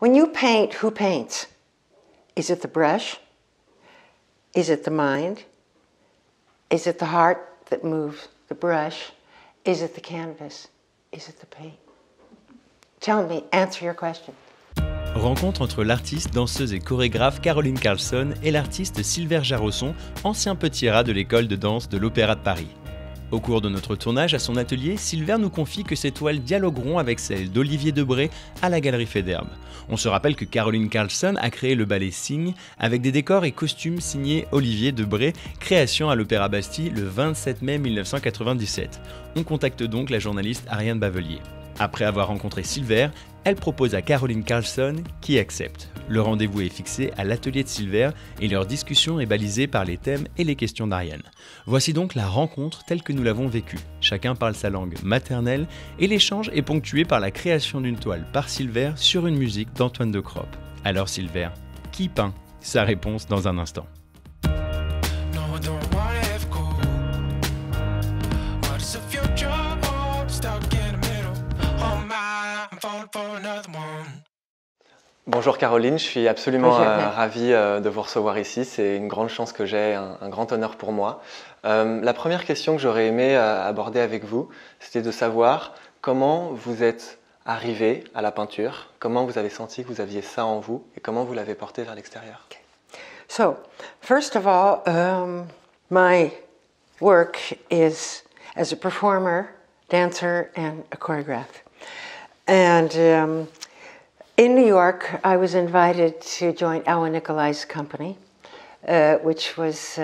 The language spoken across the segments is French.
When you paint, who paints? Is it the brush? Is it the mind? Is it the heart that moves the brush? Is it the canvas? Is it the paint? Tell me, answer your question. Rencontre entre l'artiste, danseuse et chorégraphe Caroline Carlson et l'artiste Silver Jarosson, ancien petit rat de l'école de danse de l'Opéra de Paris. Au cours de notre tournage à son atelier, Silver nous confie que ses toiles dialogueront avec celles d'Olivier Debré à la Galerie Faidherbe. On se rappelle que Caroline Carlson a créé le ballet Signe avec des décors et costumes signés Olivier Debré, création à l'Opéra Bastille le 27 mai 1997. On contacte donc la journaliste Ariane Bavelier. Après avoir rencontré Silver, elle propose à Caroline Carlson qui accepte. Le rendez-vous est fixé à l'atelier de Silver et leur discussion est balisée par les thèmes et les questions d'Ariane. Voici donc la rencontre telle que nous l'avons vécue. Chacun parle sa langue maternelle et l'échange est ponctué par la création d'une toile par Silver sur une musique d'Antoine de Cropp. Alors Silver, qui peint? Sa réponse dans un instant. Bonjour Caroline, je suis absolument ravi de vous recevoir ici. C'est une grande chance que j'ai, un grand honneur pour moi. La première question que j'aurais aimé aborder avec vous, c'était de savoir comment vous êtes arrivé à la peinture, comment vous avez senti que vous aviez ça en vous et comment vous l'avez porté vers l'extérieur. Okay. So, first of all, my work is as a performer, dancer, and a choreographer. And in New York, I was invited to join Alan Nicolai's company, which was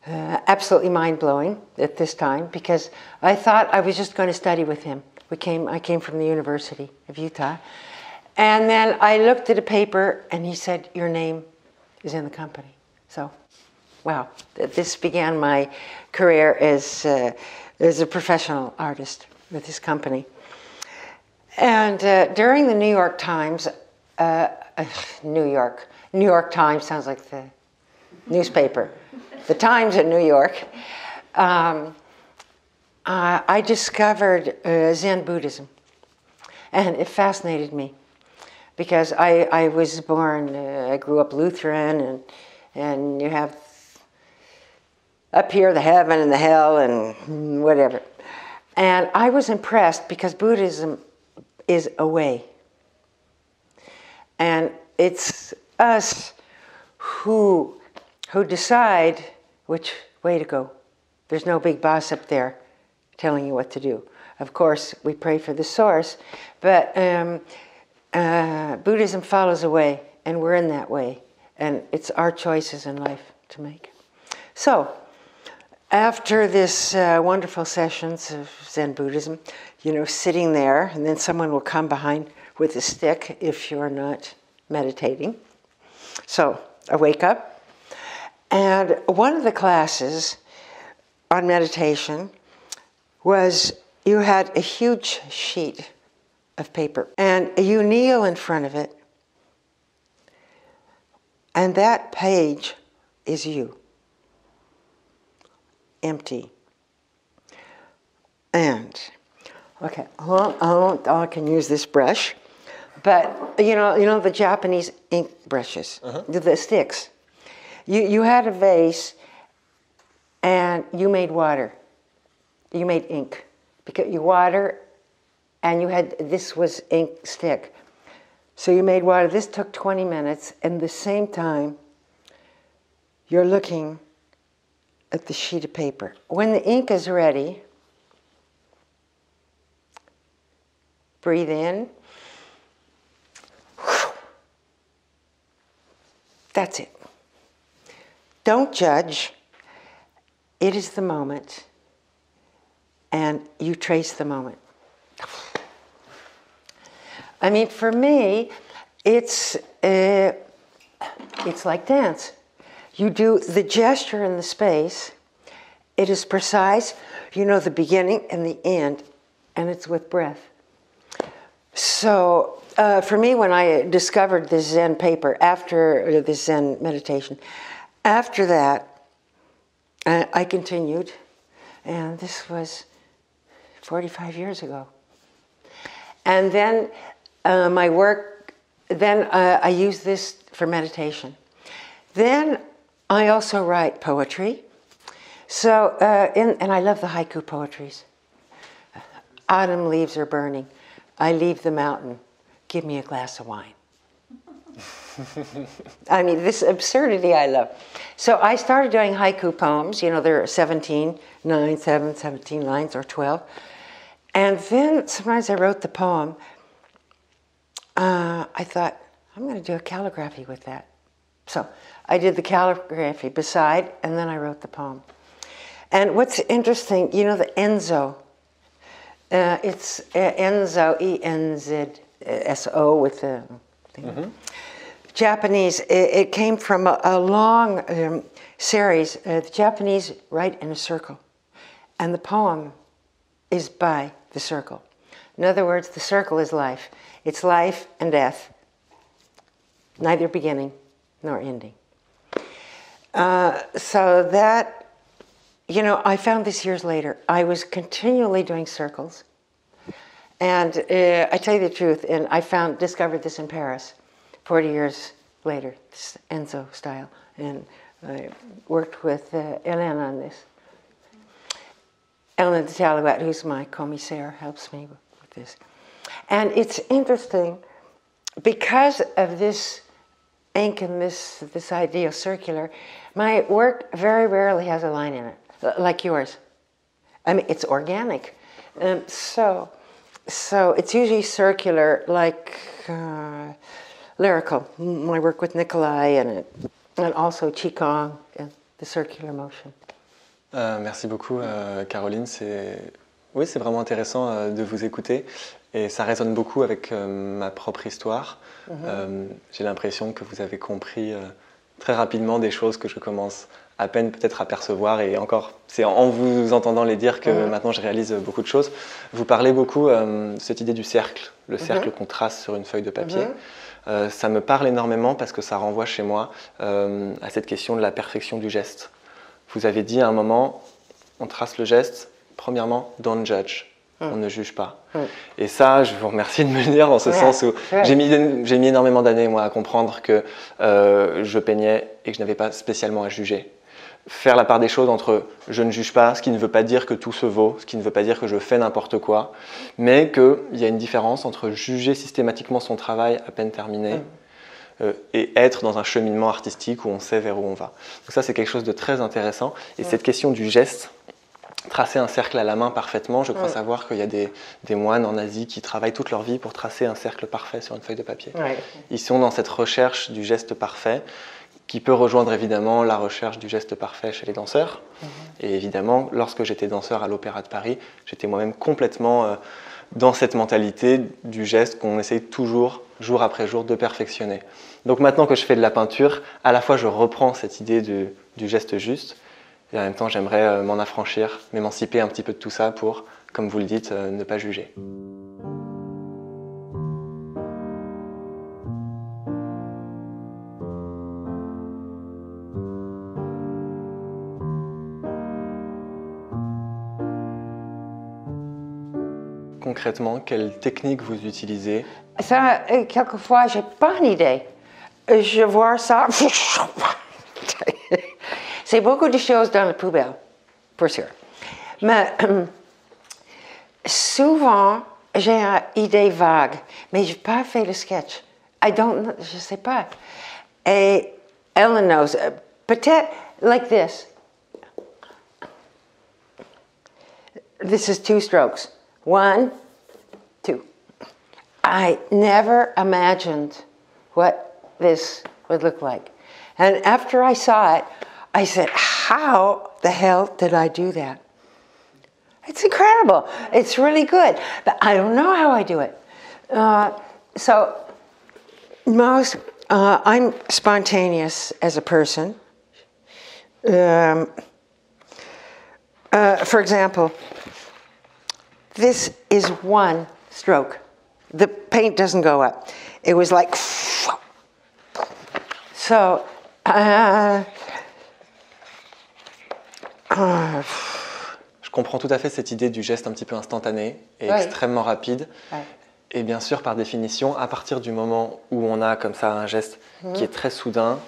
absolutely mind-blowing at this time because I thought I was just going to study with him. I came from the University of Utah. And then I looked at a paper and he said, your name is in the company. So, wow, this began my career as a professional artist with his company. And during the New York Times, New York Times sounds like the newspaper, the Times in New York, I discovered Zen Buddhism, and it fascinated me because I was born, I grew up Lutheran, and you have up here the heaven and the hell and whatever. And I was impressed because Buddhism is a way. And it's us who decide which way to go. There's no big boss up there telling you what to do. Of course, we pray for the source, but Buddhism follows a way, and we're in that way. And it's our choices in life to make. So, after this wonderful sessions of Zen Buddhism, sitting there, and then someone will come behind with a stick if you're not meditating. So I wake up, and one of the classes on meditation was you had a huge sheet of paper, and you kneel in front of it, and that page is you. Empty. And, okay, I can use this brush, but you know the Japanese ink brushes, the sticks. You had a vase, and you made water. You made ink, because you water, and this was ink stick. So you made water. This took 20 minutes, and at the same time, you're looking at the sheet of paper. When the ink is ready, breathe in. That's it. Don't judge. It is the moment, and you trace the moment. I mean, for me, it's like dance. You do the gesture in the space. It is precise. You know the beginning and the end, and it's with breath. So for me, when I discovered this Zen paper, after this Zen meditation, after that, I continued, and this was 45 years ago. And then my work then I use this for meditation. Then I also write poetry. So, and I love the haiku poetries. Autumn leaves are burning. I leave the mountain. Give me a glass of wine. I mean, this absurdity I love. So I started doing haiku poems. You know, there are 17 lines or 12. And then sometimes I wrote the poem. I thought, I'm going to do a calligraphy with that. So I did the calligraphy beside, and then I wrote the poem. And what's interesting, you know, the Enzo. It's Enzo, E-N-Z-S-O with the thing. Mm-hmm. Japanese, it came from a long series. The Japanese write in a circle, and the poem is by the circle. In other words, the circle is life. It's life and death, neither beginning nor ending. So that, you know, I found this years later. I was continually doing circles, and I tell you the truth, and I discovered this in Paris. 40 years later, this Enzo style, and I worked with Hélène on this. Hélène de Talouette, who's my commissaire, helps me with this. And it's interesting, because of this ink and this idea of circular, my work very rarely has a line in it, like yours. I mean, it's organic. So it's usually circular, like... lyrical. I work with Nicolai and also Qigong and the circular motion. Merci beaucoup, Caroline. Oui, c'est vraiment intéressant de vous écouter et ça résonne beaucoup avec ma propre histoire. Mm-hmm. J'ai l'impression que vous avez compris très rapidement des choses que je commence à peine peut-être à percevoir, et encore, c'est en vous entendant les dire que maintenant je réalise beaucoup de choses. Vous parlez beaucoup de cette idée du cercle, le cercle qu'on trace sur une feuille de papier. Ça me parle énormément parce que ça renvoie chez moi à cette question de la perfection du geste. Vous avez dit à un moment, on trace le geste, premièrement, don't judge, on ne juge pas. Et ça, je vous remercie de me le dire dans ce sens où j'ai mis énormément d'années moi à comprendre que je peignais et que je n'avais pas spécialement à juger. Faire la part des choses entre je ne juge pas, ce qui ne veut pas dire que tout se vaut, ce qui ne veut pas dire que je fais n'importe quoi, mais qu'il y a une différence entre juger systématiquement son travail à peine terminé et être dans un cheminement artistique où on sait vers où on va. Donc ça, c'est quelque chose de très intéressant. Et cette question du geste, tracer un cercle à la main parfaitement, je crois savoir qu'il y a des moines en Asie qui travaillent toute leur vie pour tracer un cercle parfait sur une feuille de papier. Ils sont dans cette recherche du geste parfait, qui peut rejoindre évidemment la recherche du geste parfait chez les danseurs. Et évidemment, lorsque j'étais danseur à l'Opéra de Paris, j'étais moi-même complètement dans cette mentalité du geste qu'on essaye toujours, jour après jour, de perfectionner. Donc maintenant que je fais de la peinture, à la fois je reprends cette idée du geste juste, et en même temps j'aimerais m'en affranchir, m'émanciper un petit peu de tout ça pour, comme vous le dites, ne pas juger. Concrètement, quelle technique vous utilisez? Ça, quelquefois, j'ai pas une idée. Je vois ça. C'est beaucoup de choses dans la poubelle, pour sûr. Mais souvent, j'ai une idée vague, mais je n'ai pas fait le sketch. Je ne sais pas. Et Ellen knows. Peut-être like this. This is 2 strokes. 1, 2. I never imagined what this would look like. And after I saw it, I said, how the hell did I do that? It's incredible. It's really good. But I don't know how I do it. So I'm spontaneous as a person. For example, this is 1 stroke. The paint doesn't go up. It was like... So... Je comprends tout à fait cette idée du geste un petit peu instantané et extrêmement rapide. Et bien sûr, par définition, à partir du moment où on a comme ça un geste qui est très soudain,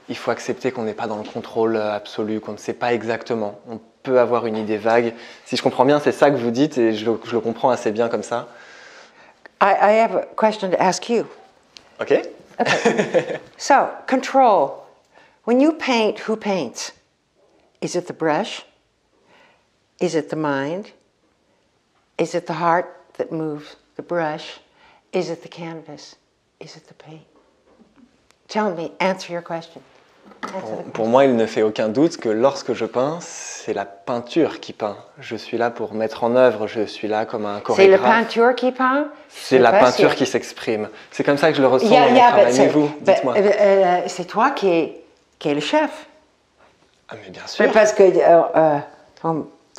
il faut accepter qu'on n'est pas dans le contrôle absolu, qu'on ne sait pas exactement. On peut avoir une idée vague. Si je comprends bien, c'est ça que vous dites et je le comprends assez bien comme ça. I have a question to ask you. OK. Okay. So, control. When you paint, who paints? Is it the brush? Is it the mind? Is it the heart that moves the brush? Is it the canvas? Is it the paint? Tell me, answer your question. Pour moi, il ne fait aucun doute que lorsque je peins, c'est la peinture qui peint. Je suis là pour mettre en œuvre, je suis là comme un chorégraphe. C'est la peinture qui peint? C'est la peinture qui s'exprime. C'est comme ça que je le ressens dans mon travail. Mais vous, dites-moi. C'est toi qui es le chef. Ah, mais bien sûr. Parce que tu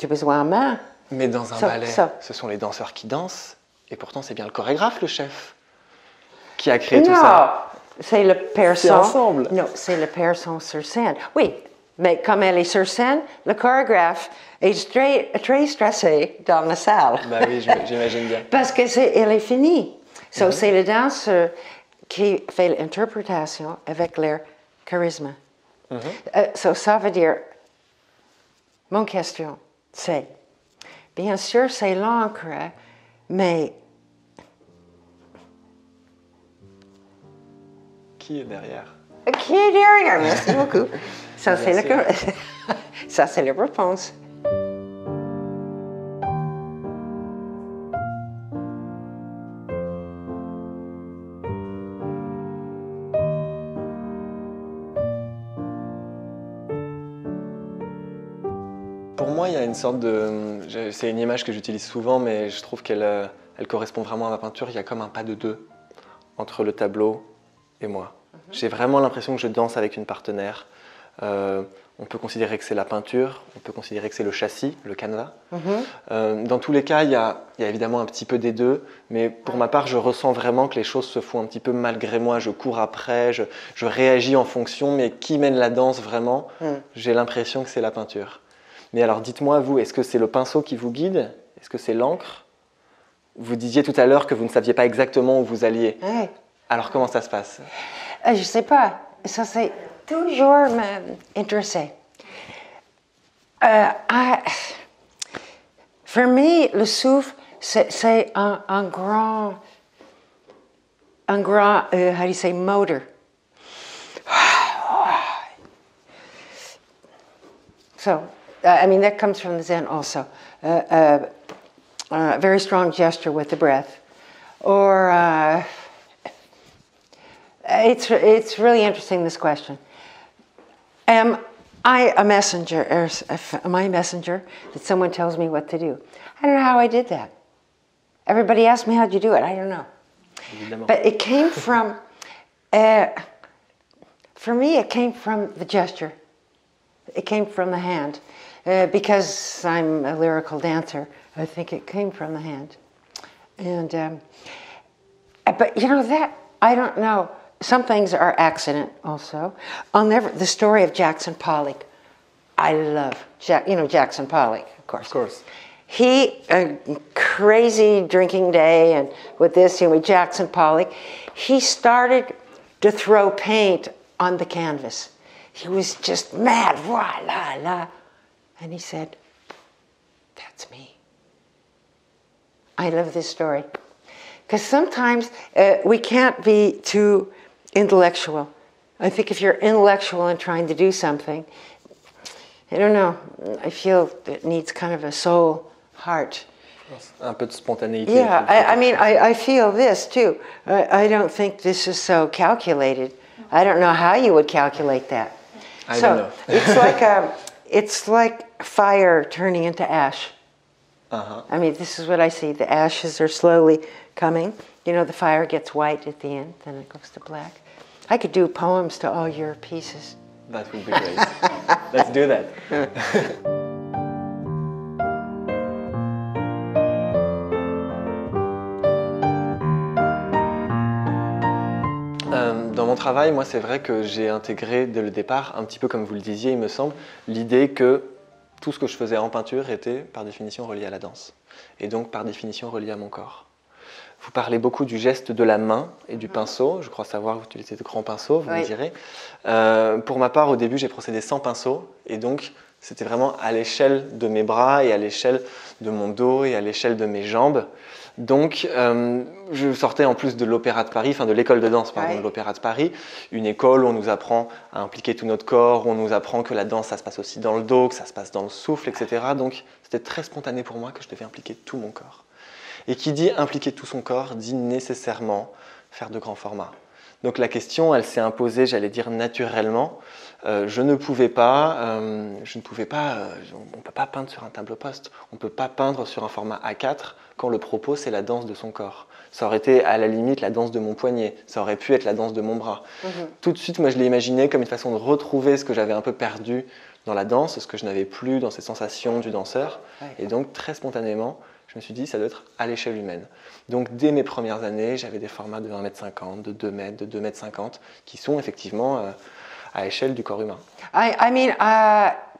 as besoin en main. Mais dans un ballet, ce sont les danseurs qui dansent. Et pourtant, c'est bien le chorégraphe, le chef, qui a créé tout ça. C'est le personne. C'est ensemble. Non, c'est le personne sur scène. Oui, mais comme elle est sur scène, le chorégraphe est très stressé dans la salle. Bah oui, j'imagine bien. Parce que elle est finie. So, c'est le danseur qui fait l'interprétation avec leur charisme. So, ça veut dire, mon question, c'est, bien sûr, c'est l'encre, mais Qui est derrière? Qui est derrière? Merci beaucoup. Ça, c'est ça, c'est la réponse. Pour moi, il y a une sorte de... C'est une image que j'utilise souvent, mais je trouve qu'elle correspond vraiment à ma peinture. Il y a comme un pas de deux entre le tableau et moi. J'ai vraiment l'impression que je danse avec une partenaire. On peut considérer que c'est la peinture, on peut considérer que c'est le châssis, le canevas. Dans tous les cas, il y a évidemment un petit peu des deux, mais pour ma part, je ressens vraiment que les choses se font un petit peu malgré moi. Je cours après, je réagis en fonction, mais qui mène la danse vraiment? J'ai l'impression que c'est la peinture. Mais alors dites-moi, vous, est-ce que c'est le pinceau qui vous guide? Est-ce que c'est l'encre? Vous disiez tout à l'heure que vous ne saviez pas exactement où vous alliez. Ouais. Alors comment ça se passe? Je ne sais pas. Ça, c'est toujours m'intéresser. Pour moi, le souffle, c'est un grand, how do you say, motor. So, I mean, that comes from the Zen also. A very strong gesture with the breath. Or, it's really interesting, this question. Am I a messenger, or am I a messenger that someone tells me what to do? I don't know how I did that. Everybody asked me, how'd you do it? I don't know. Évidemment. But it came from, for me, it came from the gesture. It came from the hand. Because I'm a lyrical dancer, I think it came from the hand. And, but you know, that, I don't know. Some things are accident also. The story of Jackson Pollock. I love, Jackson Pollock, of course. Of course. A crazy drinking day, and with Jackson Pollock, he started to throw paint on the canvas. He was just mad, wah, la, la. And he said, that's me. I love this story. Because sometimes we can't be too intellectual. I think if you're intellectual and trying to do something, I don't know, I feel it needs kind of a soul heart. Un peu de spontanéité. Yeah, I feel this too. I don't think this is so calculated. I don't know how you would calculate that. I don't know. It's like fire turning into ash. I mean, this is what I see. The ashes are slowly coming. You know, the fire gets white at the end, then it goes to black. I could do poems to all your pieces. That would be great. Let's do that. Dans mon travail, moi, c'est vrai que j'ai intégré dès le départ, un petit peu comme vous le disiez, il me semble, l'idée que tout ce que je faisais en peinture était par définition relié à la danse. Et donc par définition relié à mon corps. Vous parlez beaucoup du geste de la main et du pinceau. Je crois savoir que vous utilisez de grands pinceaux, vous me direz. Pour ma part, au début, j'ai procédé sans pinceau. Et donc, c'était vraiment à l'échelle de mes bras et à l'échelle de mon dos et à l'échelle de mes jambes. Donc, je sortais en plus de l'Opéra de Paris, enfin de l'école de danse, pardon, de l'Opéra de Paris, une école où on nous apprend à impliquer tout notre corps, où on nous apprend que la danse, ça se passe aussi dans le dos, que ça se passe dans le souffle, etc. Donc, c'était très spontané pour moi que je devais impliquer tout mon corps. Et qui dit impliquer tout son corps, dit nécessairement faire de grands formats. Donc la question, elle s'est imposée, j'allais dire naturellement. Je ne pouvais pas, on ne peut pas peindre sur un tableau-poste, on ne peut pas peindre sur un format A4 quand le propos c'est la danse de son corps. Ça aurait été à la limite la danse de mon poignet, ça aurait pu être la danse de mon bras. Tout de suite, moi je l'ai imaginé comme une façon de retrouver ce que j'avais un peu perdu dans la danse, ce que je n'avais plus dans ces sensations du danseur. Et donc très spontanément, je me suis dit, ça doit être à l'échelle humaine. Donc, dès mes premières années, j'avais des formats de 1,50 m, de 2 m, de 2,50 m, qui sont effectivement à l'échelle du corps humain. I mean,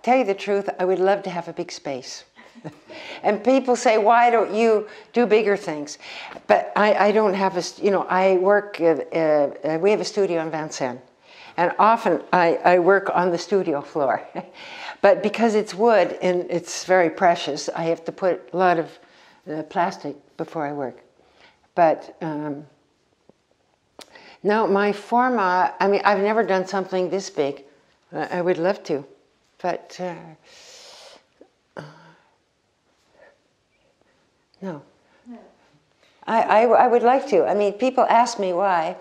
tell you the truth, I would love to have a big space. And people say, why don't you do bigger things? But I don't have a, I work, we have a studio in Vincennes. And often I work on the studio floor. But because it's wood and it's very precious, I have to put a lot of plastic before I work. But no, my format, I mean, I've never done something this big. I would love to, but no. I would like to. I mean, people ask me why.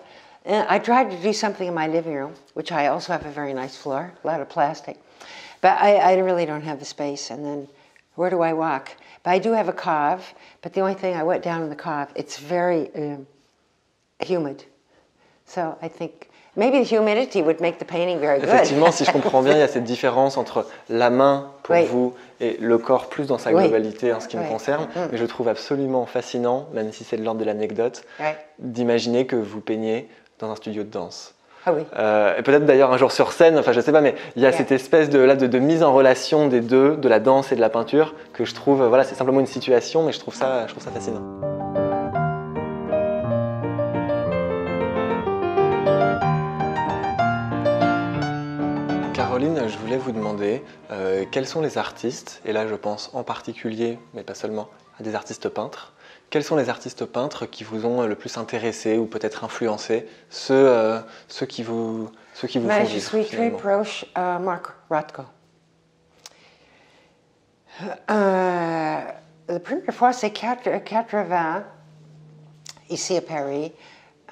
And I tried to do something in my living room, which I also have a very nice floor, a lot of plastic. But I really don't have the space. And then where do I walk? But I do have a cave, but the only thing I went down in the cave, it's very humid. So I think maybe the humidity would make the painting very good. Effectivement, si je comprends bien, il y a cette différence entre la main pour vous et le corps plus dans sa globalité en ce qui me concerne. Mais je trouve absolument fascinant, même si c'est de l'ordre de l'anecdote, d'imaginer que vous peignez dans un studio de danse. Ah oui. Et peut-être d'ailleurs un jour sur scène, enfin je sais pas, mais il y a cette espèce de mise en relation des deux, de la danse et de la peinture, que je trouve, voilà, c'est simplement une situation, mais je trouve ça fascinant. Caroline, je voulais vous demander quels sont les artistes, et là je pense en particulier, mais pas seulement, à des artistes peintres. Quels sont les artistes peintres qui vous ont le plus intéressé ou peut-être influencé, ceux qui vous font vivre? Je suis très proche de Mark Rothko. La première fois, c'est 80, ici à Paris.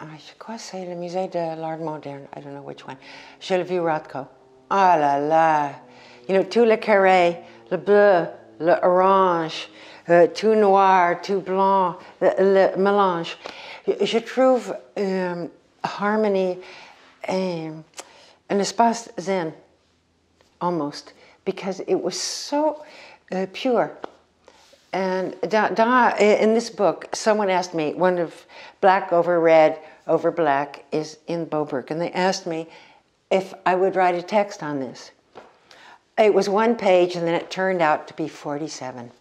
Je crois que c'est le musée de l'art moderne. I don't know which one. Je l'ai vu Rothko. Ah là là! Tout le carré, le bleu, le orange, tout noir, tout blanc, le mélange. Je trouve harmony, an espace zen, almost, because it was so pure. And in this book, someone asked me, one of Black over Red over Black is in Boberg, and they asked me if I would write a text on this. It was 1 page, and then it turned out to be 47.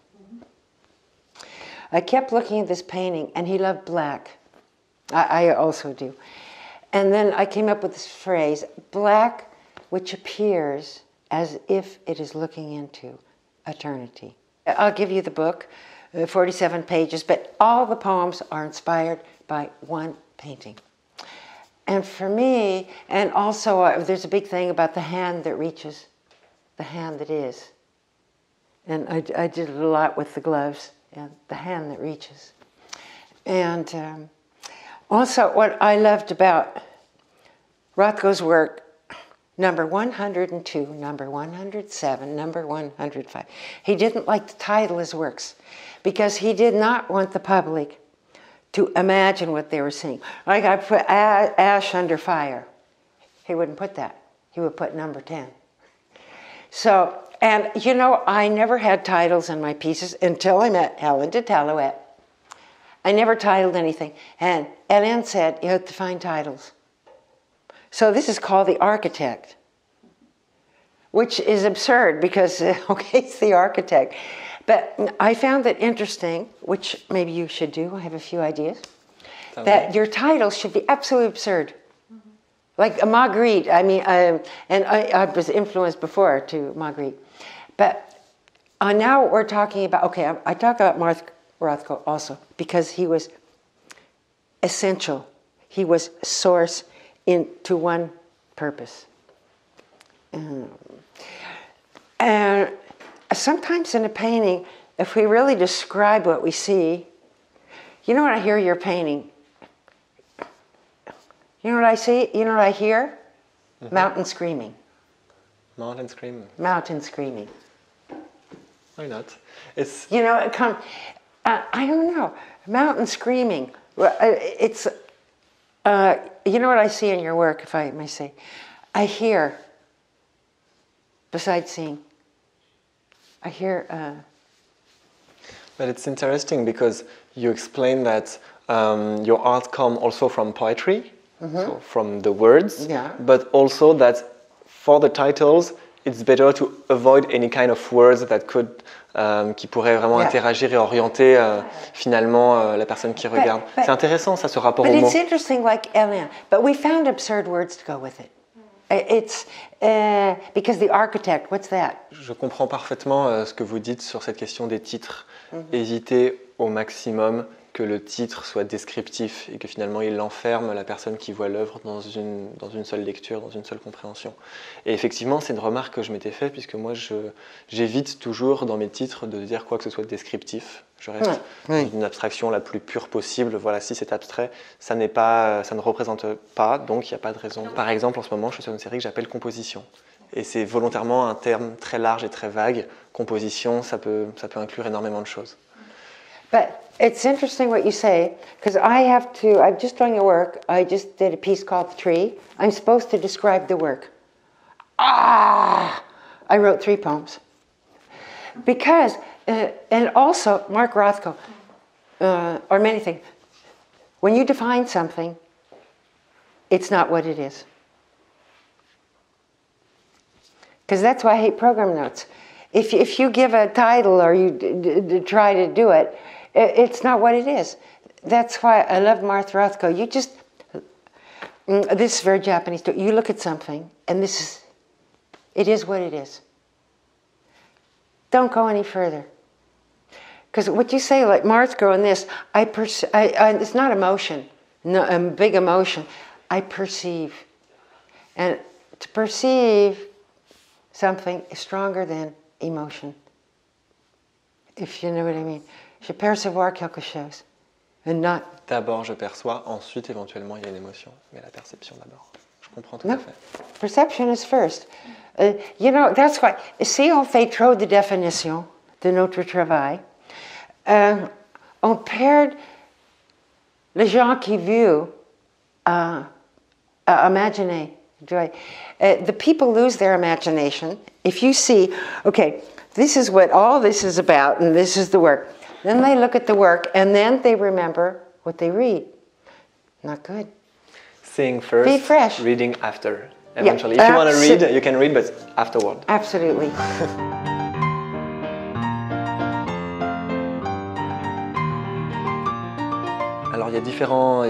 I kept looking at this painting, and he loved black. I also do. And then I came up with this phrase, black which appears as if it is looking into eternity. I'll give you the book, 47 pages, but all the poems are inspired by one painting. And for me, and also there's a big thing about the hand that reaches, the hand that is. And I did it a lot with the gloves, and the hand that reaches. And also what I loved about Rothko's work, number 102, number 107, number 105. He didn't like to title his works because he did not want the public to imagine what they were seeing. Like I put Ash Under Fire. He wouldn't put that. He would put number 10. So, and I never had titles in my pieces until I met Helen de Talouet. I never titled anything. And Hélène said, you have to find titles. So this is called The Architect, which is absurd because, it's The Architect. But I found it interesting, which maybe you should do. I have a few ideas. that your title should be absolutely absurd. Like Marguerite, I mean, and I was influenced before to Marguerite. But now we're talking about, okay, I talk about Mark Rothko also because he was essential. He was source into one purpose. And sometimes in a painting, if we really describe what we see, you know what I hear your painting? You know what I see? You know what I hear? Mm-hmm. Mountain screaming. Mountain screaming. Mountain screaming. Why not? It's you know it come. I don't know. Mountain screaming. It's. You know what I see in your work, if I may say, I hear. Besides seeing, I hear. But it's interesting because you explain that your art comes also from poetry, so from the words, but also that for the titles, it's better to avoid any kind of words that could, qui pourraient vraiment interagir et orienter finalement la personne qui regarde. C'est intéressant ça, ce rapport au mot. But it's interesting, like Hélène. But we found absurd words to go with it. It's because the architect, what's that? Je comprends parfaitement ce que vous dites sur cette question des titres. Éviter au maximum que le titre soit descriptif et que finalement il enferme la personne qui voit l'œuvre dans une seule lecture, dans une seule compréhension. Et effectivement, c'est une remarque que je m'étais faite puisque moi j'évite toujours dans mes titres de dire quoi que ce soit descriptif. Je reste dans une abstraction la plus pure possible. Voilà, si c'est abstrait, ça ne représente pas, donc il n'y a pas de raison. Par exemple, en ce moment, je suis sur une série que j'appelle Composition. Et c'est volontairement un terme très large et très vague. Composition, ça peut inclure énormément de choses. But it's interesting what you say, because I'm just doing a work, I just did a piece called The Tree. I'm supposed to describe the work. I wrote 3 poems. Because, and also Mark Rothko, or many things, when you define something, it's not what it is. Because that's why I hate program notes. If you give a title or you try to do it, it's not what it is. That's why I love Mark Rothko. You just, this is very Japanese too. You look at something and it is what it is. Don't go any further. Because what you say, like Rothko and this, it's not emotion, no, a big emotion. I perceive. And to perceive something is stronger than emotion. If you know what I mean. Je percevoir quelque chose. And not... D'abord je perçois, ensuite éventuellement il y a une émotion. Mais la perception d'abord. Je comprends tout à fait. Perception is first. You know, that's why, si on fait trop de définitions de notre travail, on perd les gens qui veulent imaginer. The people lose their imagination. If you see, okay, this is what all this is about, and this is the work. Then they look at the work, and then they remember what they read. Not good. Seeing first, be fresh. Reading after. Eventually, if you want to read, you can read, but afterward. Absolutely. Alors il y a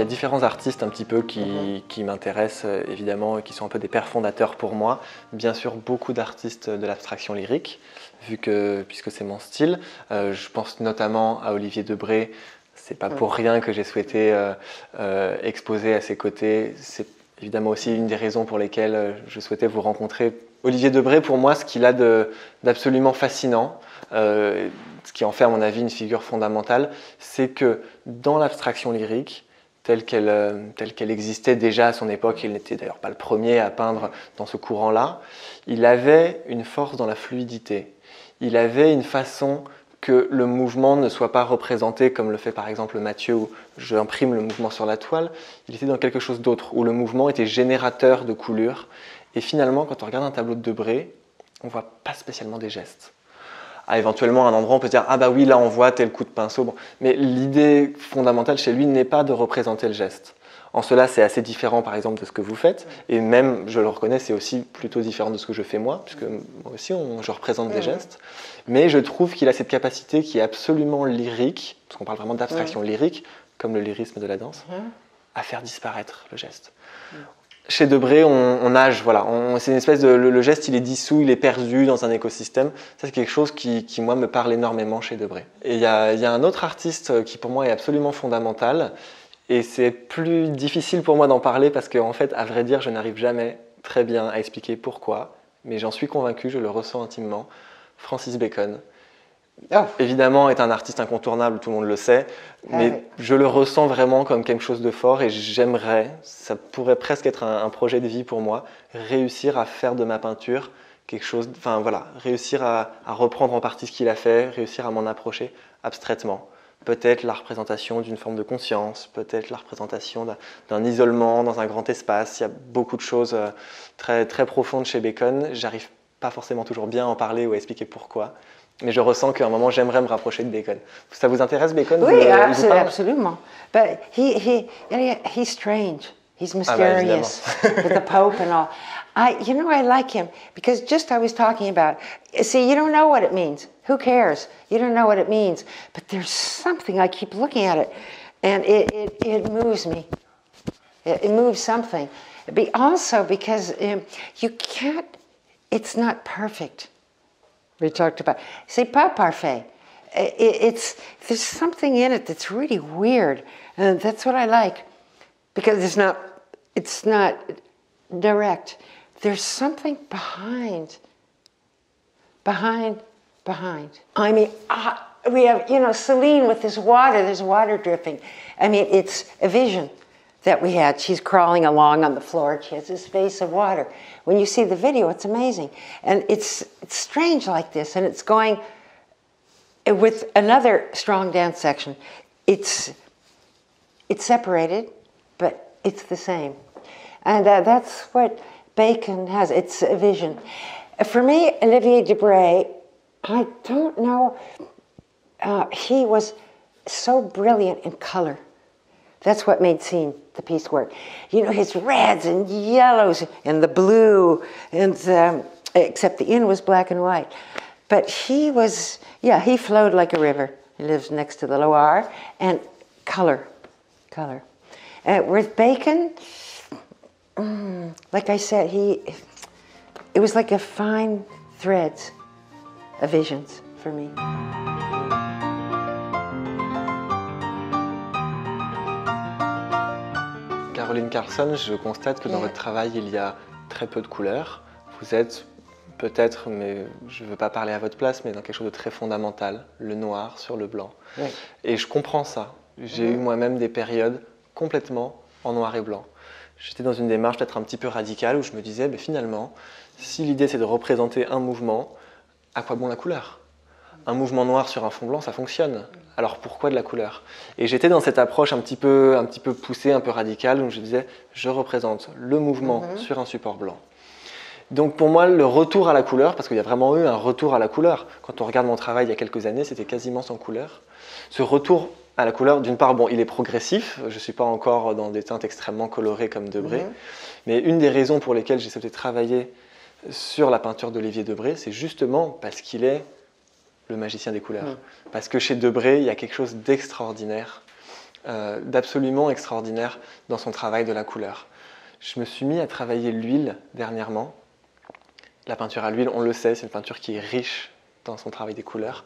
différents artistes un petit peu qui m'intéressent évidemment et qui sont un peu des pères fondateurs pour moi. Bien sûr beaucoup d'artistes de l'abstraction lyrique, puisque c'est mon style. Je pense notamment à Olivier Debré. C'est pas pour rien que j'ai souhaité exposer à ses côtés. C'est évidemment aussi une des raisons pour lesquelles je souhaitais vous rencontrer. Olivier Debré, pour moi, ce qu'il a d'absolument fascinant, ce qui en fait à mon avis une figure fondamentale, c'est que dans l'abstraction lyrique, telle qu'elle existait déjà à son époque, il n'était d'ailleurs pas le premier à peindre dans ce courant-là, il avait une force dans la fluidité. Il avait une façon que le mouvement ne soit pas représenté comme le fait par exemple Mathieu, où j'imprime le mouvement sur la toile. Il était dans quelque chose d'autre, où le mouvement était générateur de coulures. Et finalement, quand on regarde un tableau de Debré, on ne voit pas spécialement des gestes. Éventuellement, à un endroit, on peut dire « Ah bah oui, là on voit tel coup de pinceau. Bon. » Mais l'idée fondamentale chez lui n'est pas de représenter le geste. En cela, c'est assez différent par exemple de ce que vous faites. Et même, je le reconnais, c'est aussi plutôt différent de ce que je fais moi, puisque moi aussi, je représente des gestes. Mais je trouve qu'il a cette capacité qui est absolument lyrique, parce qu'on parle vraiment d'abstraction lyrique, comme le lyrisme de la danse, à faire disparaître le geste. Chez Debré, on nage, voilà. C'est une espèce de... Le geste, il est dissous, il est perdu dans un écosystème. Ça, c'est quelque chose qui, moi, me parle énormément chez Debré. Et il y a un autre artiste qui, pour moi, est absolument fondamental. Et c'est plus difficile pour moi d'en parler parce qu'en fait, à vrai dire, je n'arrive jamais très bien à expliquer pourquoi. Mais j'en suis convaincu, je le ressens intimement. Francis Bacon. Oh. Évidemment, est un artiste incontournable, tout le monde le sait, mais je le ressens vraiment comme quelque chose de fort et j'aimerais, ça pourrait presque être un projet de vie pour moi, réussir à faire de ma peinture quelque chose, enfin voilà, réussir à reprendre en partie ce qu'il a fait, réussir à m'en approcher abstraitement. Peut-être la représentation d'une forme de conscience, peut-être la représentation d'un isolement dans un grand espace. Il y a beaucoup de choses très, très profondes chez Bacon. J'arrive pas forcément toujours bien à en parler ou à expliquer pourquoi. Mais je ressens qu'à un moment, j'aimerais me rapprocher de Bacon. Ça vous intéresse, Bacon? Oui, absolument. But he's strange. He's mysterious with the Pope and all. I like him because just I was talking about, see, you don't know what it means. Who cares? You don't know what it means. But there's something, I keep looking at it, and it moves me. It moves something. Also because you can't, it's not perfect. We talked about, c'est pas parfait. There's something in it that's really weird, and that's what I like, because it's not direct. There's something behind. I mean, we have, Celine with this water, there's water dripping. I mean, it's a vision that we had. She's crawling along on the floor. She has this vase of water. When you see the video, it's amazing. And it's strange like this. And it's going with another strong dance section. It's separated, but it's the same. And that's what Bacon has. It's a vision. For me, Olivier Debré, I don't know, he was so brilliant in color. That's what made Scene, the piece, work. His reds and yellows and the blue, and except the inn was black and white. But he was, he flowed like a river. He lives next to the Loire. And color. With Bacon, like I said, it was like a fine threads of visions for me. Caroline Carlson, je constate que dans votre travail, il y a très peu de couleurs. Vous êtes peut-être, mais je ne veux pas parler à votre place, mais dans quelque chose de très fondamental, le noir sur le blanc. Oui. Et je comprends ça. J'ai eu moi-même des périodes complètement en noir et blanc. J'étais dans une démarche peut-être un petit peu radicale où je me disais, finalement, si l'idée c'est de représenter un mouvement, à quoi bon la couleur? Un mouvement noir sur un fond blanc, ça fonctionne. Alors pourquoi de la couleur? Et j'étais dans cette approche un petit peu poussée, un peu radicale, où je disais, je représente le mouvement sur un support blanc. Donc pour moi, le retour à la couleur, parce qu'il y a vraiment eu un retour à la couleur, quand on regarde mon travail il y a quelques années, c'était quasiment sans couleur. Ce retour à la couleur, d'une part, il est progressif, je ne suis pas encore dans des teintes extrêmement colorées comme Debré, mais une des raisons pour lesquelles j'ai souhaité travailler sur la peinture d'Olivier Debré, c'est justement parce qu'il est le magicien des couleurs. Parce que chez Debré, il y a quelque chose d'extraordinaire, d'absolument extraordinaire dans son travail de la couleur. Je me suis mis à travailler l'huile dernièrement. La peinture à l'huile, on le sait, c'est une peinture qui est riche dans son travail des couleurs.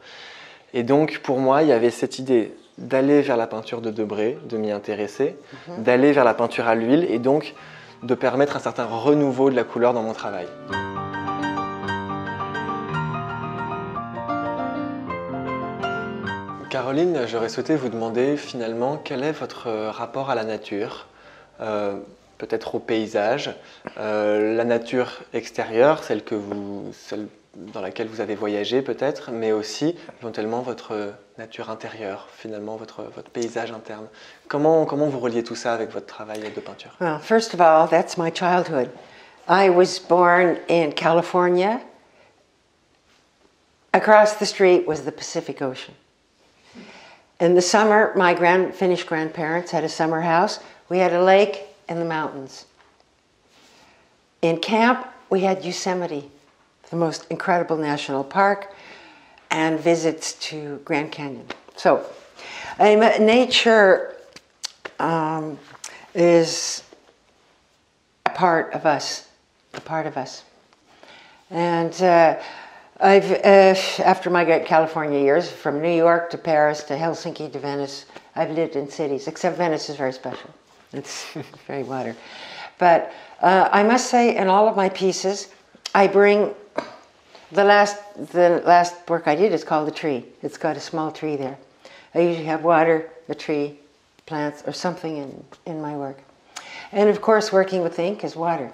Et donc, pour moi, il y avait cette idée d'aller vers la peinture de Debré, de m'y intéresser, d'aller vers la peinture à l'huile et donc de permettre un certain renouveau de la couleur dans mon travail. Caroline, j'aurais souhaité vous demander finalement quel est votre rapport à la nature, peut-être au paysage, la nature extérieure, celle dans laquelle vous avez voyagé peut-être, mais aussi éventuellement votre nature intérieure, finalement votre paysage interne. Comment vous reliez tout ça avec votre travail de peinture? Well, first of all, that's my childhood. I was born in California. Across the street was the Pacific Ocean. In the summer, my Finnish grandparents had a summer house. We had a lake and the mountains. In camp, we had Yosemite, the most incredible national park, and visits to Grand Canyon. So, nature is a part of us, And I've, after my great California years, from New York to Paris to Helsinki to Venice, I've lived in cities, except Venice is very special. It's very water. But I must say, in all of my pieces, I bring the last work I did is called The Tree. It's got a small tree there. I usually have water, a tree, plants, or something in my work. And of course, working with ink is water,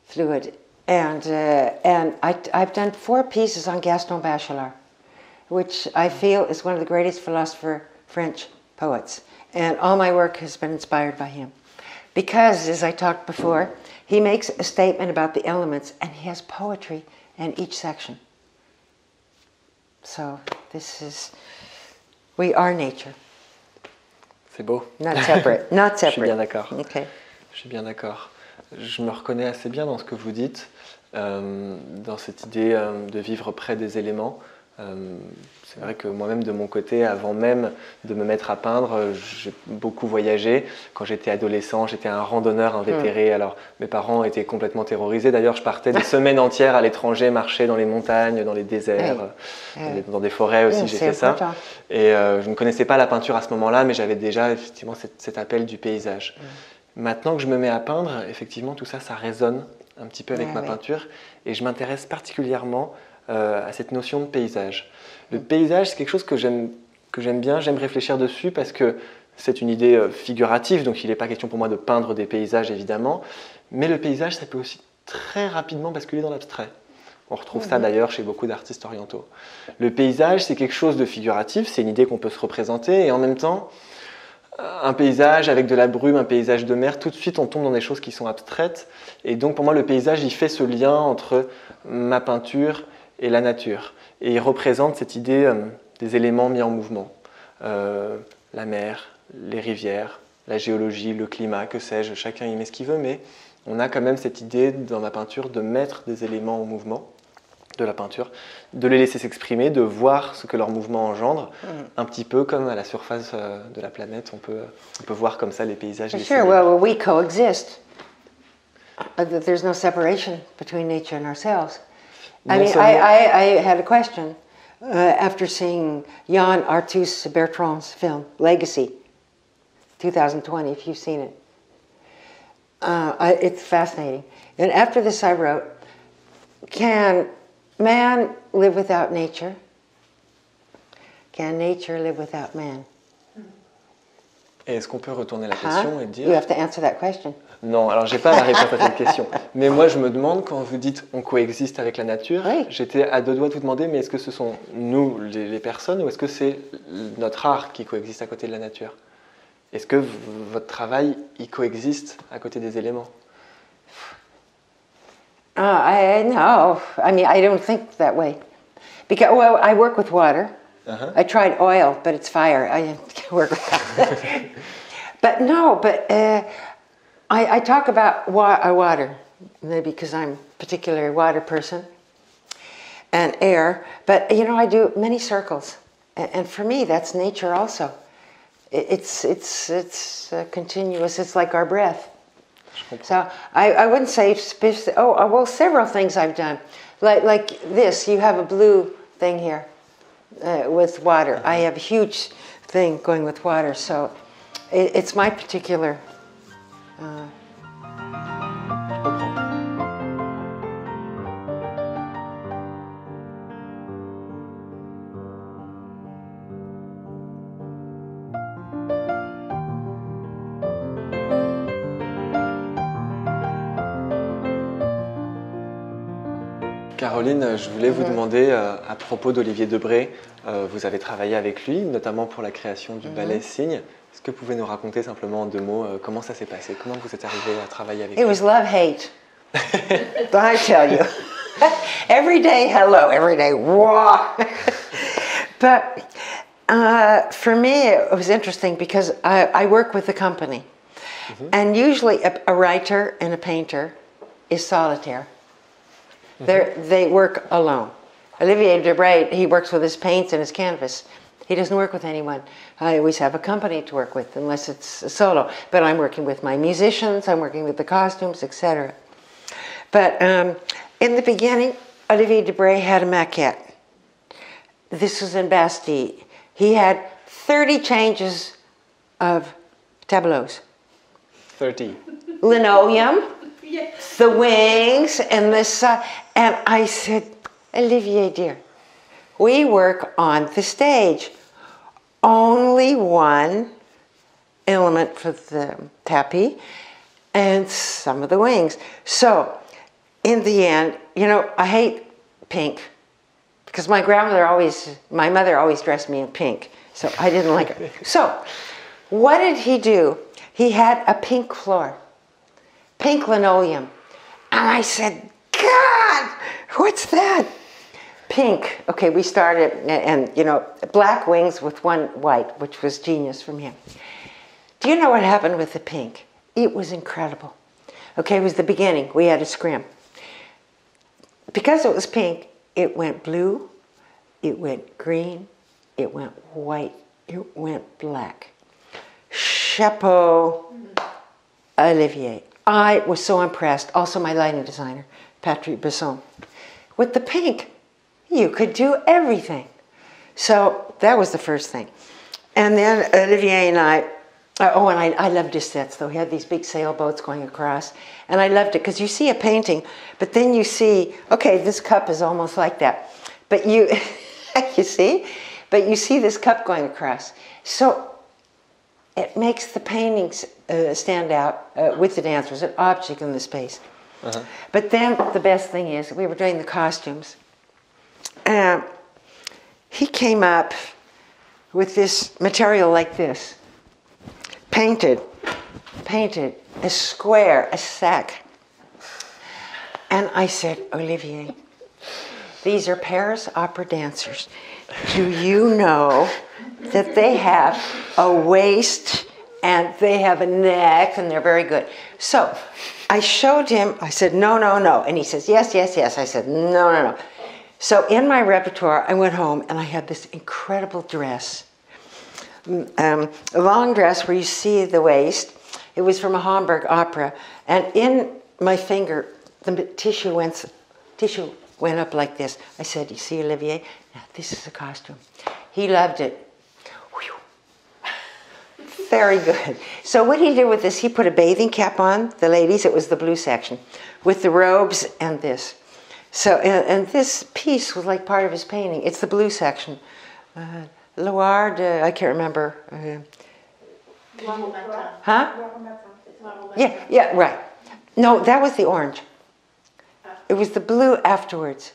fluid. And I've done 4 pieces on Gaston Bachelard, which I feel is one of the greatest philosopher French poets. And all my work has been inspired by him. Because, as I talked before, he makes a statement about the elements, and he has poetry in each section. So we are nature. C'est beau. Not separate. Not separate. Je suis bien d'accord. Okay. Je suis bien d'accord. Je me reconnais assez bien dans ce que vous dites, dans cette idée de vivre près des éléments. C'est vrai que moi-même, de mon côté, avant même de me mettre à peindre, j'ai beaucoup voyagé. Quand j'étais adolescent, j'étais un randonneur invétéré. Alors, mes parents étaient complètement terrorisés. D'ailleurs, je partais des semaines entières à l'étranger, marcher dans les montagnes, dans les déserts, dans des forêts aussi, j'ai fait ça. Et je ne connaissais pas la peinture à ce moment-là, mais j'avais déjà effectivement cet appel du paysage. Maintenant que je me mets à peindre, effectivement, tout ça, ça résonne un petit peu avec ma peinture. Et je m'intéresse particulièrement à cette notion de paysage. Le paysage, c'est quelque chose que j'aime bien, j'aime réfléchir dessus parce que c'est une idée figurative, donc il n'est pas question pour moi de peindre des paysages, évidemment, mais le paysage, ça peut aussi très rapidement basculer dans l'abstrait. On retrouve ça d'ailleurs chez beaucoup d'artistes orientaux. Le paysage, c'est quelque chose de figuratif, c'est une idée qu'on peut se représenter, et en même temps, un paysage avec de la brume, un paysage de mer, tout de suite on tombe dans des choses qui sont abstraites, et donc pour moi le paysage, il fait ce lien entre ma peinture et la nature. Et il représente cette idée des éléments mis en mouvement. La mer, les rivières, la géologie, le climat, que sais-je, chacun y met ce qu'il veut, mais on a quand même cette idée dans ma peinture de mettre des éléments en mouvement de la peinture, de les laisser s'exprimer, de voir ce que leur mouvement engendre, un petit peu comme à la surface de la planète, on peut voir comme ça les paysages. Sure, well, we coexist. There's no separation between nature and ourselves. I mean, I had a question after seeing Yann Arthus Bertrand's film, Legacy, 2020, if you've seen it. It's fascinating. And after this I wrote, can man live without nature? Can nature live without man? Et est-ce qu'on peut retourner la question et dire... You have to answer that question. Non, alors j'ai pas la réponse à cette question. Mais moi je me demande, quand vous dites on coexiste avec la nature, j'étais à 2 doigts de vous demander, mais est-ce que ce sont nous les personnes ou est-ce que c'est notre art qui coexiste à côté de la nature? Est-ce que votre travail il coexiste à côté des éléments? No, I mean I don't think that way. Because I work with water. I tried oil, but it's fire. I can't work with that. I talk about water, maybe because I'm a particularly water person, and air. But you know, I do many circles, and for me, that's nature also. It's continuous. It's like our breath. So I wouldn't say several things I've done, like this. You have a blue thing here. With water. I have a huge thing going with water, so it's my particular... Caroline, je voulais vous demander à propos d'Olivier Debré, vous avez travaillé avec lui, notamment pour la création du ballet Cygne. Est-ce que vous pouvez nous raconter simplement en 2 mots comment ça s'est passé? Comment vous êtes arrivé à travailler avec lui? It was love-hate. I tell you. Every day, hello, every day, wow. But for me, it was interesting because I work with a company. And usually a writer and a painter is solitaire. They work alone. Olivier Debré, he works with his paints and his canvas. He doesn't work with anyone. I always have a company to work with, unless it's a solo. But I'm working with my musicians, I'm working with the costumes, etc. But in the beginning, Olivier Debray had a maquette. This was in Bastille. He had 30 changes of tableaus. 30. Linoleum, the wings, and this. And I said, Olivier, dear, we work on the stage. Only one element for the tapis and some of the wings. So, in the end, you know, I hate pink because my mother always dressed me in pink, so I didn't like it. So, what did he do? He had a pink floor, pink linoleum. And I said, God, what's that? Pink. Okay, we started, and you know, black wings with one white, which was genius from him. Do you know what happened with the pink? It was incredible. Okay, it was the beginning. We had a scrim. Because it was pink, it went blue, it went green, it went white, it went black. Chapeau, Olivier. I was so impressed. Also my lighting designer, Patrick Besson. With the pink, you could do everything. So that was the first thing. And then Olivier and I loved his sets though. He had these big sailboats going across. And I loved it because you see a painting, but then you see, okay, this cup is almost like that. But you see this cup going across. So it makes the paintings stand out with the dancers, an object in the space. Uh-huh. But then the best thing is, we were doing the costumes. He came up with this material like this, painted, a square, a sack. And I said, Olivier, these are Paris opera dancers. Do you know that they have a waist and they have a neck and they're very good? So I showed him, I said, no. And he says, yes. I said, no. So in my repertoire, I went home and I had this incredible dress. A long dress where you see the waist. It was from a Hamburg opera. And in my finger, the tissue went up like this. I said, you see, Olivier, now this is a costume. He loved it. Whew. Very good. So what he did with this, he put a bathing cap on, the ladies, it was the blue section, with the robes and this. So, and this piece was like part of his painting. It's the blue section. Loire de, I can't remember. Huh? Yeah, right. No, that was the orange. It was the blue afterwards.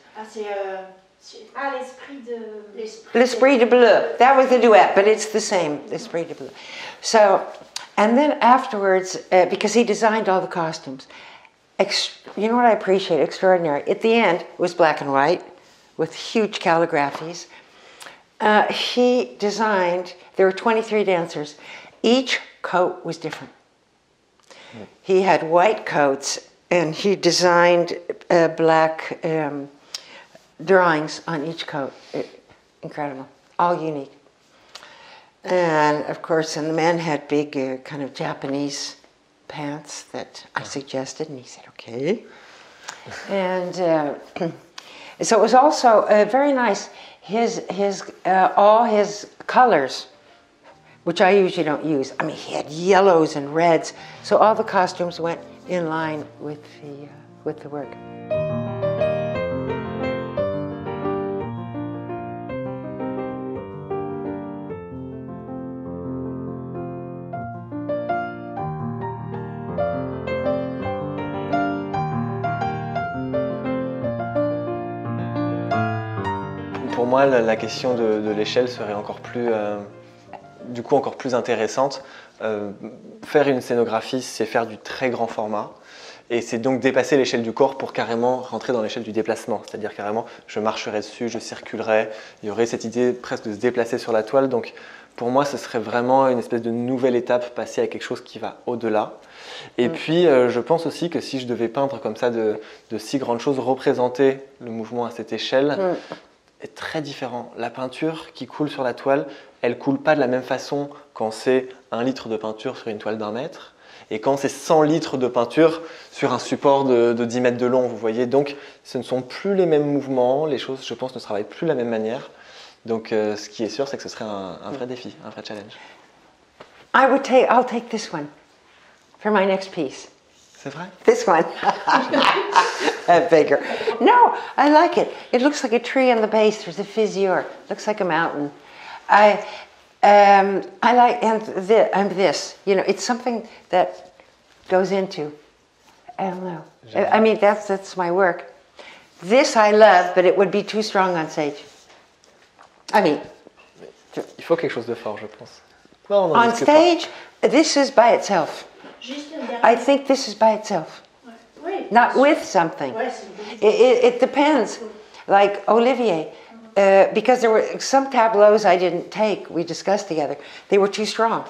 L'Esprit de Bleu. That was the duet, but it's the same, L'Esprit de Bleu. So, and then afterwards, because he designed all the costumes, you know what I appreciate? Extraordinary. At the end, it was black and white with huge calligraphies. He designed, there were 23 dancers. Each coat was different. He had white coats and he designed black drawings on each coat. Incredible. All unique. And of course, and the men had big kind of Japanese pants that I suggested, and he said, okay. And so it was also very nice. All his colors, which I usually don't use. I mean, he had yellows and reds, so all the costumes went in line with the work. Pour moi, la question de l'échelle serait encore plus intéressante. Faire une scénographie, c'est faire du très grand format. Et c'est donc dépasser l'échelle du corps pour carrément rentrer dans l'échelle du déplacement. C'est-à-dire carrément, je marcherai dessus, je circulerai. Il y aurait cette idée presque de se déplacer sur la toile. Donc pour moi, ce serait vraiment une espèce de nouvelle étape, passer à quelque chose qui va au-delà. Et puis, je pense aussi que si je devais peindre comme ça de si grandes choses, représenter le mouvement à cette échelle, est très différent. La peinture qui coule sur la toile, elle coule pas de la même façon quand c'est 1 litre de peinture sur une toile d'1 mètre et quand c'est 100 litres de peinture sur un support de 10 mètres de long, vous voyez. Donc, ce ne sont plus les mêmes mouvements, les choses, je pense, ne travaillent plus de la même manière. Donc, ce qui est sûr, c'est que ce serait un vrai défi, un vrai challenge. I'll take this one for my next piece. C'est vrai? This one. Bigger. No, I like it. It looks like a tree on the base. There's a fissure. Looks like a mountain. I like and this. You know, it's something that goes into. I don't know. I mean, that's my work. This I love, but it would be too strong on stage. I mean, il faut quelque chose de fort, je pense. Non, on stage, this is by itself. I think this is by itself. Not with something. It depends. Like Olivier, because there were some tableaus I didn't take, we discussed together. They were too strong.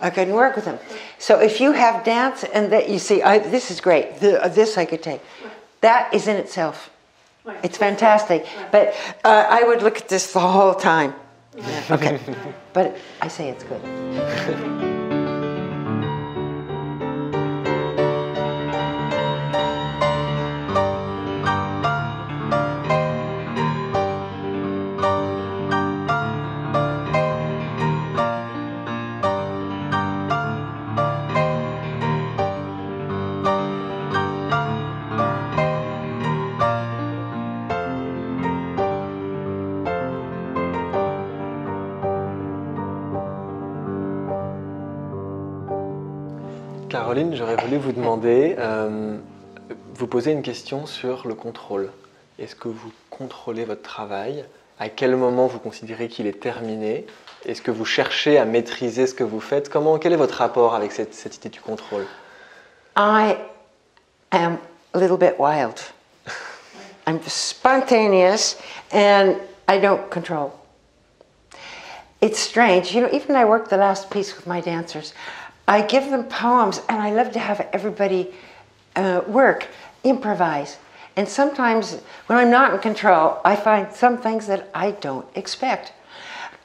I couldn't work with them. So if you have dance and that you see, this is great, this I could take. That is in itself. It's fantastic. But I would look at this the whole time. Yeah, okay. But I say it's good. Caroline, j'aurais voulu vous demander, vous poser une question sur le contrôle. Est-ce que vous contrôlez votre travail? À quel moment vous considérez qu'il est terminé? Est-ce que vous cherchez à maîtriser ce que vous faites? Quel est votre rapport avec cette idée du contrôle? I am a little bit wild. I'm spontaneous and I don't control. It's strange. You know, even I worked the last piece with my dancers. I give them poems and I love to have everybody work, improvise. And sometimes when I'm not in control, I find some things that I don't expect.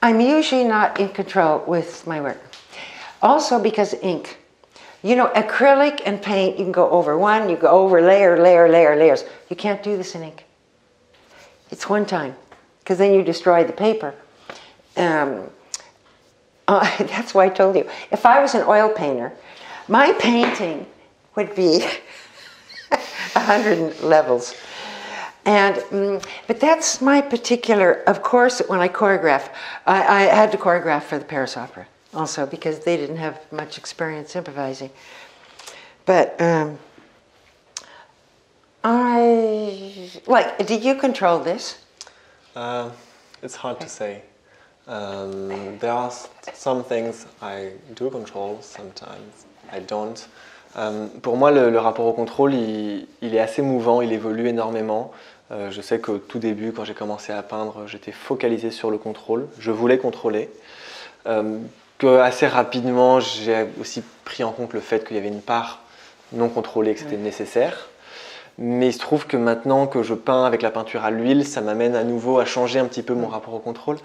I'm usually not in control with my work. Also because ink. You know, acrylic and paint, you can go over one, you go over layer, layers. You can't do this in ink. It's one time, because then you destroy the paper. That's why I told you, if I was an oil painter, my painting would be 100 levels. But that's my particular, of course, when I choreograph, I had to choreograph for the Paris Opera also because they didn't have much experience improvising. But do you control this? It's hard to say. There are some things I do control, sometimes I don't. Pour moi, le rapport au contrôle, il est assez mouvant, il évolue énormément. Je sais qu'au tout début, quand j'ai commencé à peindre, j'étais focalisé sur le contrôle. Je voulais contrôler. Que assez rapidement, j'ai aussi pris en compte le fait qu'il y avait une part non contrôlée, que c'était nécessaire. Mais il se trouve que maintenant que je peins avec la peinture à l'huile, ça m'amène à nouveau à changer un petit peu mon rapport au contrôle.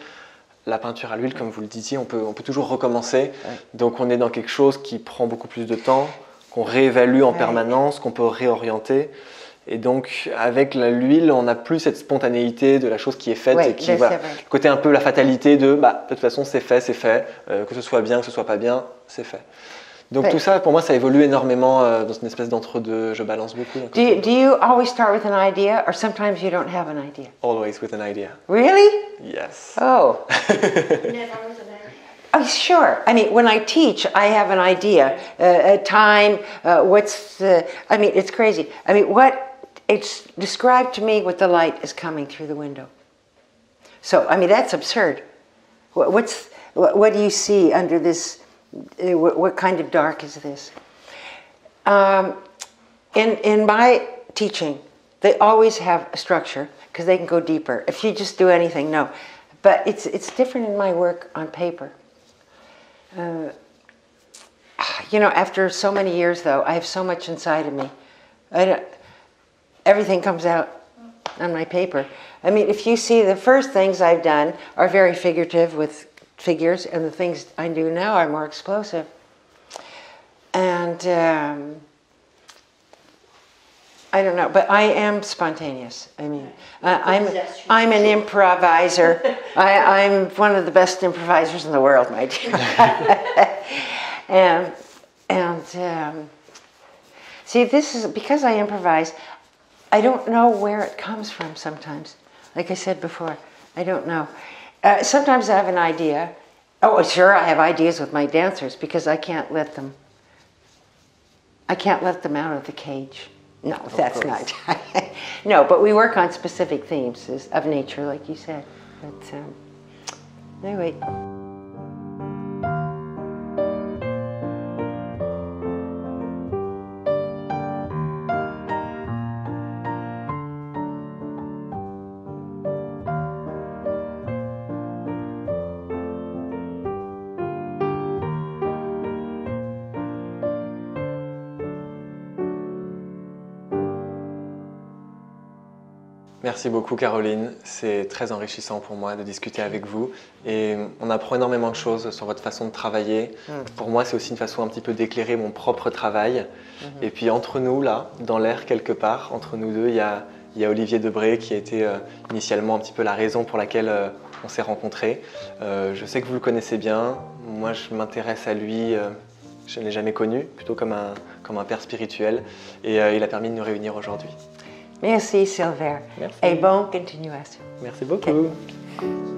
La peinture à l'huile, comme vous le disiez, on peut toujours recommencer. Donc on est dans quelque chose qui prend beaucoup plus de temps, qu'on réévalue en permanence, qu'on peut réorienter. Et donc avec l'huile, on n'a plus cette spontanéité de la chose qui est faite. Et qui, voilà, le côté un peu la fatalité de toute façon c'est fait, que ce soit bien, que ce soit pas bien, c'est fait. Donc tout ça, pour moi, ça évolue énormément dans une espèce d'entre-deux. Je balance beaucoup. Do you always start with an idea, or sometimes you don't have an idea? Always with an idea. Really? Yes. Oh. Never with an idea. Oh, sure. I mean, when I teach, I have an idea. Time, I mean, it's crazy. I mean, it's described to me what the light is coming through the window. So, I mean, that's absurd. What do you see under this? What kind of dark is this? In my teaching, they always have a structure because they can go deeper. If you just do anything, no. But it's different in my work on paper. You know, after so many years, though, I have so much inside of me. Everything comes out on my paper. I mean, if you see the first things I've done are very figurative with figures, and the things I do now are more explosive. And I don't know, but I am spontaneous. I mean, I'm an improviser. I'm one of the best improvisers in the world, my dear. See, this is because I improvise. I don't know where it comes from sometimes. Like I said before, I don't know. Sometimes I have an idea. Oh, sure, I have ideas with my dancers because I can't let them out of the cage. No, that's not. No, but we work on specific themes of nature, like you said. But anyway. Merci beaucoup Caroline, c'est très enrichissant pour moi de discuter avec vous et on apprend énormément de choses sur votre façon de travailler. Pour moi c'est aussi une façon un petit peu d'éclairer mon propre travail. Et puis entre nous là, dans l'air quelque part, entre nous deux, il y a Olivier Debré qui a été initialement un petit peu la raison pour laquelle on s'est rencontrés. Je sais que vous le connaissez bien, moi je m'intéresse à lui, je ne l'ai jamais connu, plutôt comme un père spirituel et il a permis de nous réunir aujourd'hui. Merci Silver. Merci. Et bonne continuation. Merci beaucoup. Okay.